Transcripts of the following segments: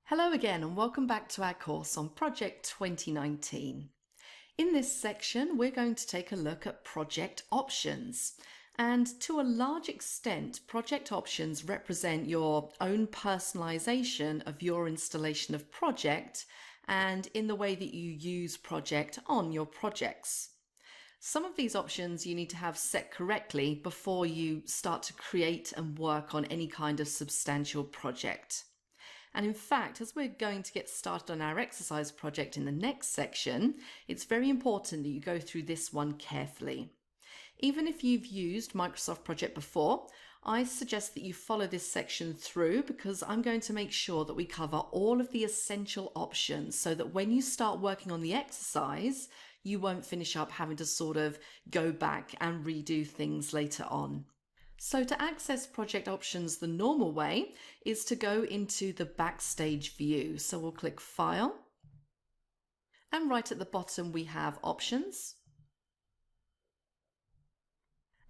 Hello again and welcome back to our course on Project 2019. In this section, we're going to take a look at project options. And to a large extent, project options represent your own personalization of your installation of project and in the way that you use project on your projects. Some of these options you need to have set correctly before you start to create and work on any kind of substantial project. And in fact, as we're going to get started on our exercise project in the next section, it's very important that you go through this one carefully. Even if you've used Microsoft Project before, I suggest that you follow this section through because I'm going to make sure that we cover all of the essential options so that when you start working on the exercise, you won't finish up having to sort of go back and redo things later on. So to access project options the normal way is to go into the backstage view. So we'll click File, and right at the bottom we have Options.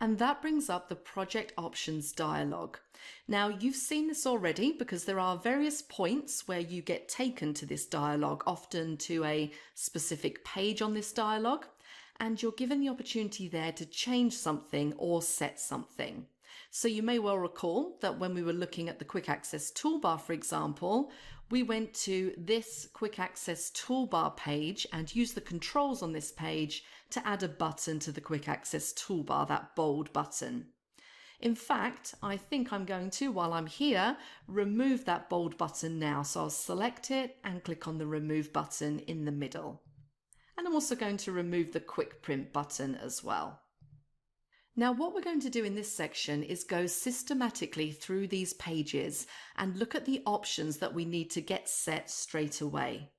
And that brings up the Project Options dialog. Now you've seen this already because there are various points where you get taken to this dialog, often to a specific page on this dialog, and you're given the opportunity there to change something or set something. So you may well recall that when we were looking at the quick access toolbar, for example, we went to this quick access toolbar page and used the controls on this page to add a button to the quick access toolbar, that bold button. In fact, I think I'm going to, while I'm here, remove that bold button now. So I'll select it and click on the remove button in the middle. And I'm also going to remove the quick print button as well. Now what we're going to do in this section is go systematically through these pages and look at the options that we need to get set straight away.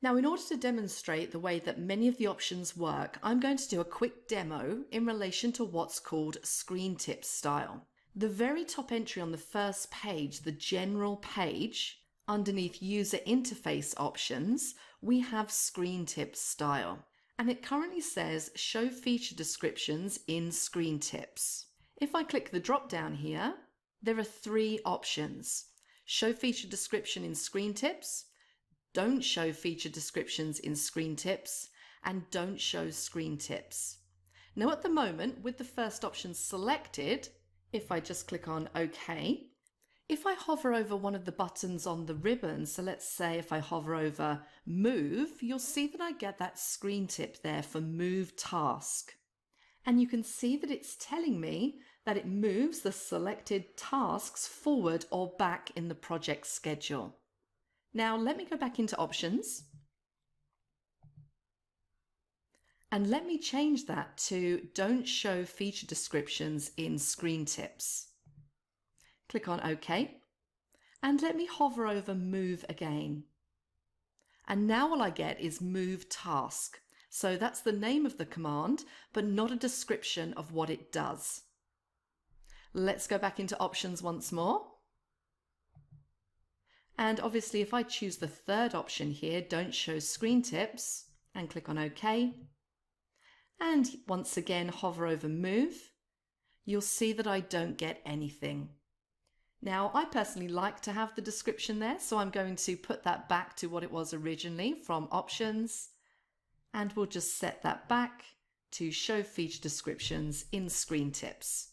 Now in order to demonstrate the way that many of the options work, I'm going to do a quick demo in relation to what's called screen tip style. The very top entry on the first page, the general page, underneath user interface options, we have screen tip style. And it currently says show feature descriptions in screen tips. If I click the drop down here, there are three options. Show feature description in screen tips, don't show feature descriptions in screen tips, and don't show screen tips. Now at the moment, with the first option selected, if I just click on OK, if I hover over one of the buttons on the ribbon, so let's say if I hover over Move, you'll see that I get that screen tip there for Move Task. And you can see that it's telling me that it moves the selected tasks forward or back in the project schedule. Now let me go back into Options. And let me change that to Don't Show Feature Descriptions in Screen Tips. Click on OK, and let me hover over Move again. And now all I get is Move Task. So that's the name of the command, but not a description of what it does. Let's go back into Options once more. And obviously if I choose the third option here, Don't Show Screen Tips, and click on OK, and once again hover over Move, you'll see that I don't get anything. Now, I personally like to have the description there, so I'm going to put that back to what it was originally from Options, and we'll just set that back to Show Feature Descriptions in Screen Tips.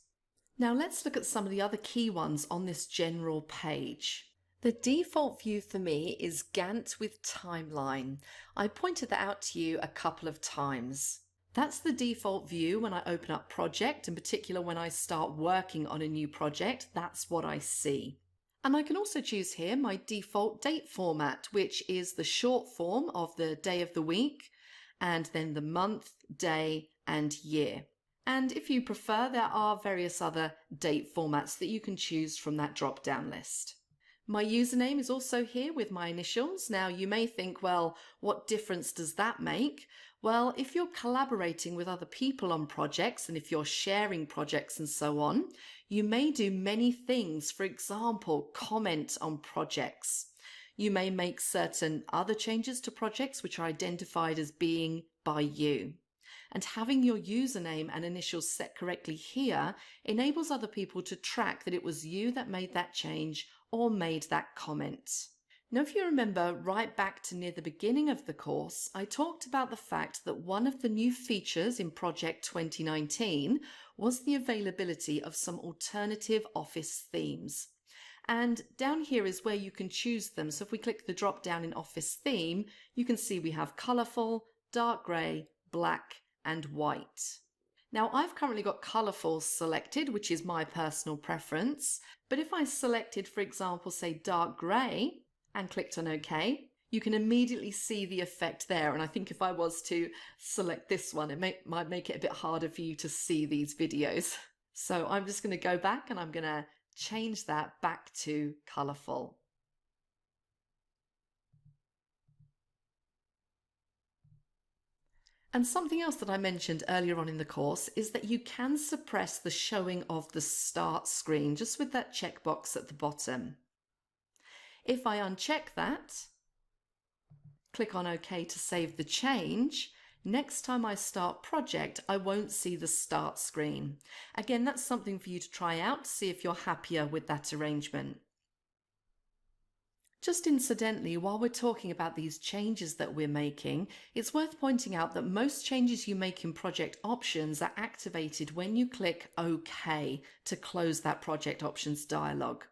Now let's look at some of the other key ones on this general page. The default view for me is Gantt with timeline. I pointed that out to you a couple of times. That's the default view when I open up project, in particular when I start working on a new project, that's what I see. And I can also choose here my default date format, which is the short form of the day of the week, and then the month, day, and year. And if you prefer, there are various other date formats that you can choose from that drop-down list. My username is also here with my initials. Now you may think, well, what difference does that make? Well, if you're collaborating with other people on projects and if you're sharing projects and so on, you may do many things. For example, comment on projects. You may make certain other changes to projects which are identified as being by you. And having your username and initials set correctly here enables other people to track that it was you that made that change or made that comment. Now, if you remember right back to near the beginning of the course, I talked about the fact that one of the new features in Project 2019 was the availability of some alternative office themes. And down here is where you can choose them. So if we click the drop down in Office Theme, you can see we have colourful, dark grey, black and white. Now I've currently got colourful selected, which is my personal preference. But if I selected, for example, say dark grey and clicked on OK, you can immediately see the effect there. And I think if I was to select this one, it might make it a bit harder for you to see these videos. So I'm just going to go back and I'm going to change that back to colourful. And something else that I mentioned earlier on in the course is that you can suppress the showing of the start screen just with that checkbox at the bottom. If I uncheck that, click on OK to save the change, next time I start project, I won't see the start screen. Again, that's something for you to try out to see if you're happier with that arrangement. Just incidentally, while we're talking about these changes that we're making, it's worth pointing out that most changes you make in project options are activated when you click OK to close that project options dialog.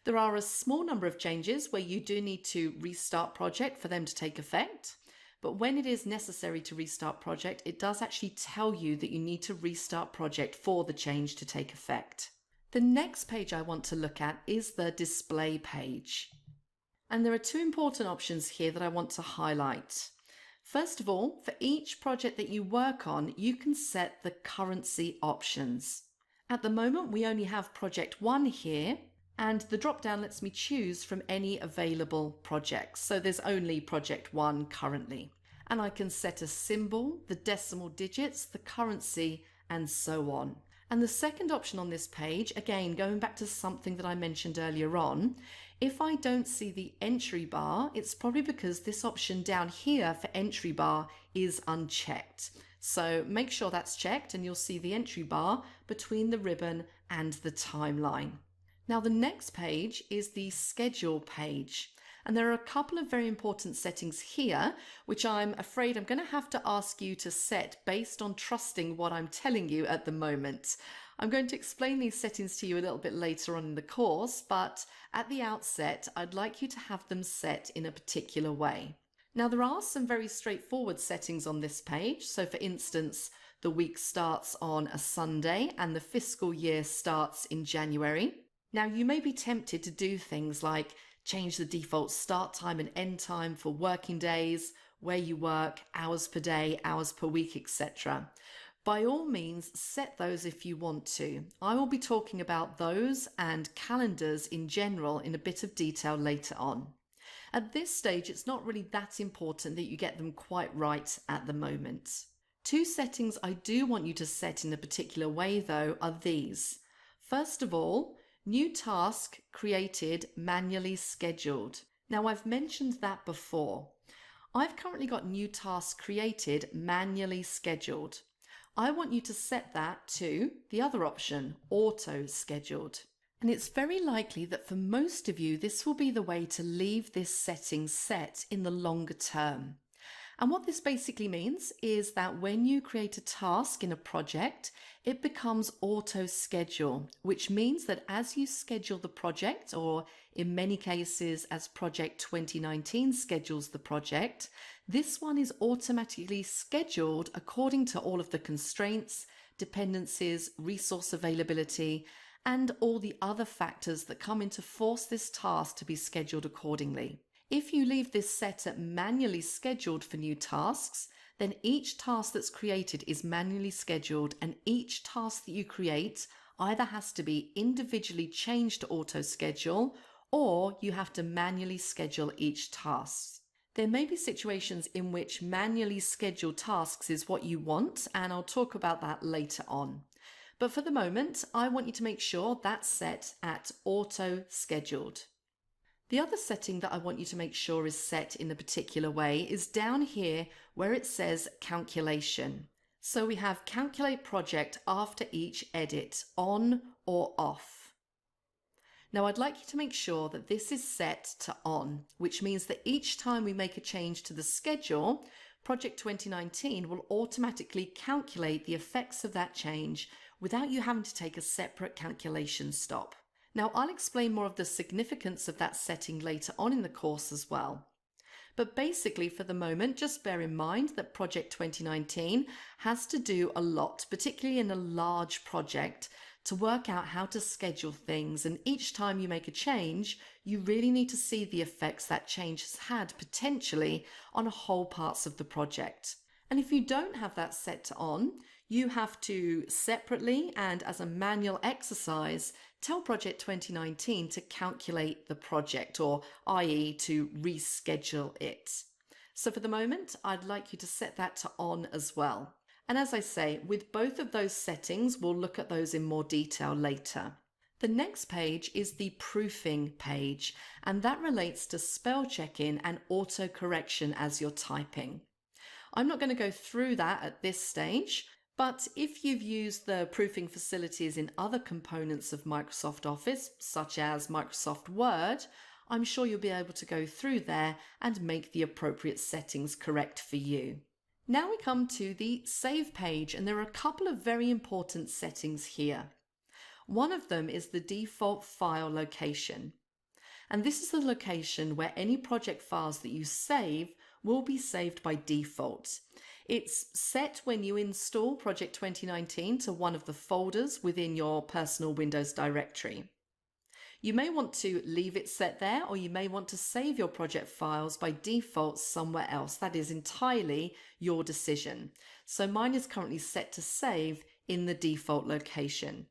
There are a small number of changes where you do need to restart project for them to take effect. But when it is necessary to restart project, it does actually tell you that you need to restart project for the change to take effect. The next page I want to look at is the display page. And there are two important options here that I want to highlight. First of all, for each project that you work on, you can set the currency options. At the moment, we only have project 1 here, and the drop down lets me choose from any available projects. So there's only project 1 currently. And I can set a symbol, the decimal digits, the currency, and so on. And the second option on this page, again, going back to something that I mentioned earlier on, if I don't see the entry bar, it's probably because this option down here for entry bar is unchecked. So make sure that's checked and you'll see the entry bar between the ribbon and the timeline. Now the next page is the schedule page. And there are a couple of very important settings here, which I'm afraid I'm going to have to ask you to set based on trusting what I'm telling you at the moment. I'm going to explain these settings to you a little bit later on in the course, but at the outset, I'd like you to have them set in a particular way. Now, there are some very straightforward settings on this page. So for instance, the week starts on a Sunday and the fiscal year starts in January. Now, you may be tempted to do things like change the default start time and end time for working days, where you work, hours per day, hours per week, etc. By all means, set those if you want to. I will be talking about those and calendars in general in a bit of detail later on. At this stage, it's not really that important that you get them quite right at the moment. Two settings I do want you to set in a particular way though are these. First of all, new task created manually scheduled. Now I've mentioned that before. I've currently got new task created manually scheduled. I want you to set that to the other option, auto scheduled. And it's very likely that for most of you, this will be the way to leave this setting set in the longer term. And what this basically means is that when you create a task in a project, it becomes auto schedule, which means that as you schedule the project, or in many cases as Project 2019 schedules the project, this one is automatically scheduled according to all of the constraints, dependencies, resource availability, and all the other factors that come in to force this task to be scheduled accordingly. If you leave this set at manually scheduled for new tasks, then each task that's created is manually scheduled, and each task that you create either has to be individually changed to auto schedule, or you have to manually schedule each task. There may be situations in which manually scheduled tasks is what you want, and I'll talk about that later on. But for the moment, I want you to make sure that's set at auto scheduled. The other setting that I want you to make sure is set in a particular way is down here where it says calculation. So we have calculate project after each edit, on or off. Now I'd like you to make sure that this is set to on, which means that each time we make a change to the schedule, Project 2019 will automatically calculate the effects of that change without you having to take a separate calculation stop. Now I'll explain more of the significance of that setting later on in the course as well. But basically for the moment, just bear in mind that Project 2019 has to do a lot, particularly in a large project, to work out how to schedule things, and each time you make a change, you really need to see the effects that change has had potentially on whole parts of the project. And if you don't have that set to on, you have to separately and as a manual exercise tell Project 2019 to calculate the project, or i.e. to reschedule it. So for the moment, I'd like you to set that to on as well. And as I say, with both of those settings, we'll look at those in more detail later. The next page is the proofing page, and that relates to spell check-in and auto-correction as you're typing. I'm not going to go through that at this stage, but if you've used the proofing facilities in other components of Microsoft Office, such as Microsoft Word, I'm sure you'll be able to go through there and make the appropriate settings correct for you. Now we come to the Save page, and there are a couple of very important settings here. One of them is the default file location. And this is the location where any project files that you save will be saved by default. It's set when you install Project 2019 to one of the folders within your personal Windows directory. You may want to leave it set there, or you may want to save your project files by default somewhere else. That is entirely your decision. So mine is currently set to save in the default location.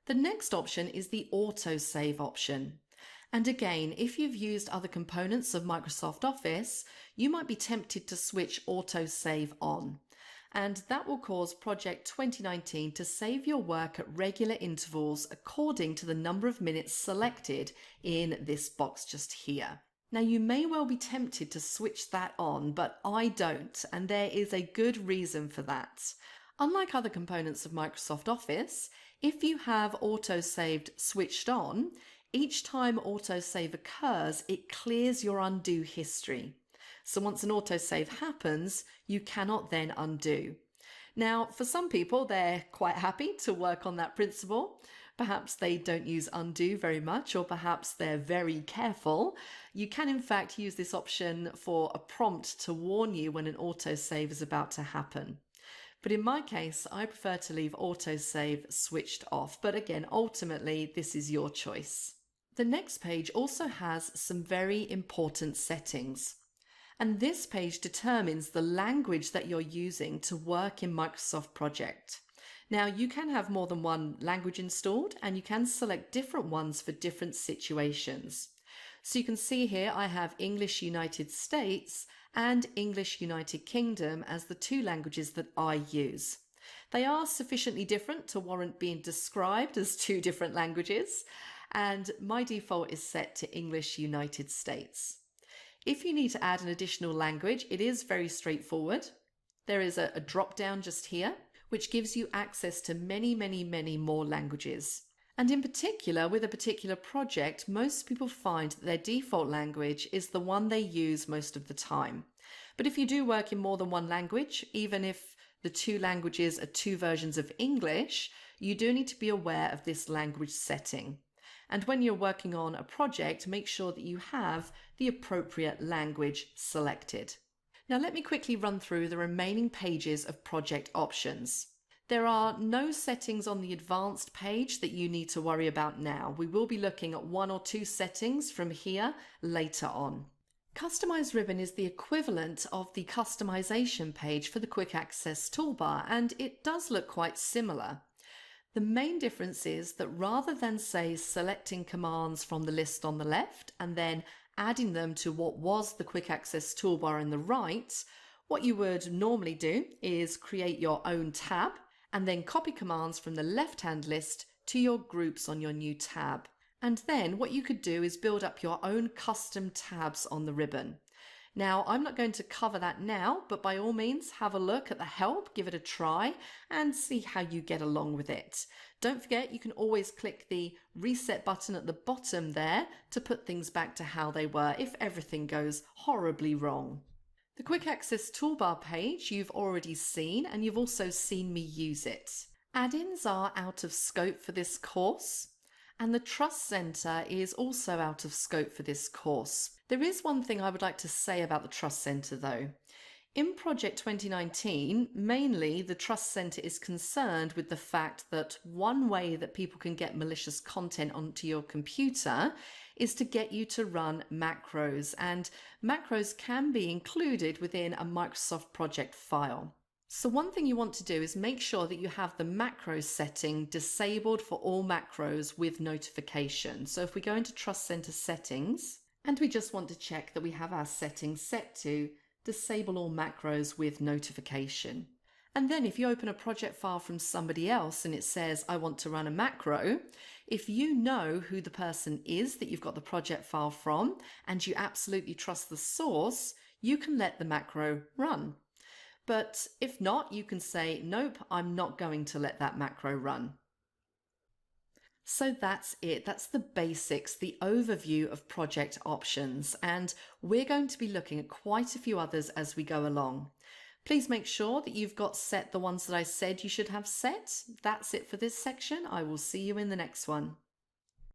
The next option is the autosave option. And again, if you've used other components of Microsoft Office, you might be tempted to switch autosave on. And that will cause Project 2019 to save your work at regular intervals according to the number of minutes selected in this box just here. Now you may well be tempted to switch that on, but I don't, and there is a good reason for that. Unlike other components of Microsoft Office, if you have autosaved switched on, each time autosave occurs, it clears your undo history. So once an autosave happens, you cannot then undo. Now, for some people, they're quite happy to work on that principle. Perhaps they don't use undo very much, or perhaps they're very careful. You can in fact use this option for a prompt to warn you when an autosave is about to happen. But in my case, I prefer to leave autosave switched off. But again, ultimately, this is your choice. The next page also has some very important settings. And this page determines the language that you're using to work in Microsoft Project. Now you can have more than one language installed, and you can select different ones for different situations. So you can see here I have English United States and English United Kingdom as the two languages that I use. They are sufficiently different to warrant being described as two different languages, and my default is set to English United States. If you need to add an additional language, it is very straightforward. There is a drop down just here, which gives you access to many more languages. And in particular, with a particular project, most people find that their default language is the one they use most of the time. But if you do work in more than one language, even if the two languages are two versions of English, you do need to be aware of this language setting. And when you're working on a project, make sure that you have the appropriate language selected. Now let me quickly run through the remaining pages of project options. There are no settings on the advanced page that you need to worry about now. We will be looking at one or two settings from here later on. Customize ribbon is the equivalent of the customization page for the quick access toolbar, and it does look quite similar. The main difference is that rather than say selecting commands from the list on the left and then adding them to what was the quick access toolbar on the right, what you would normally do is create your own tab and then copy commands from the left-hand list to your groups on your new tab. And then what you could do is build up your own custom tabs on the ribbon. Now, I'm not going to cover that now, but by all means, have a look at the help, give it a try, and see how you get along with it. Don't forget, you can always click the reset button at the bottom there to put things back to how they were if everything goes horribly wrong. The Quick Access Toolbar page you've already seen, and you've also seen me use it. Add-ins are out of scope for this course, and the Trust Centre is also out of scope for this course. There is one thing I would like to say about the Trust Centre though. In Project 2019, mainly the Trust Centre is concerned with the fact that one way that people can get malicious content onto your computer is to get you to run macros, and macros can be included within a Microsoft project file. So one thing you want to do is make sure that you have the macro setting disabled for all macros with notification. So if we go into Trust Center settings, and we just want to check that we have our settings set to disable all macros with notification. And then if you open a project file from somebody else and it says, I want to run a macro, if you know who the person is that you've got the project file from, and you absolutely trust the source, you can let the macro run. But if not, you can say, nope, I'm not going to let that macro run. So that's it. That's the basics, the overview of project options. And we're going to be looking at quite a few others as we go along. Please make sure that you've got set the ones that I said you should have set. That's it for this section. I will see you in the next one.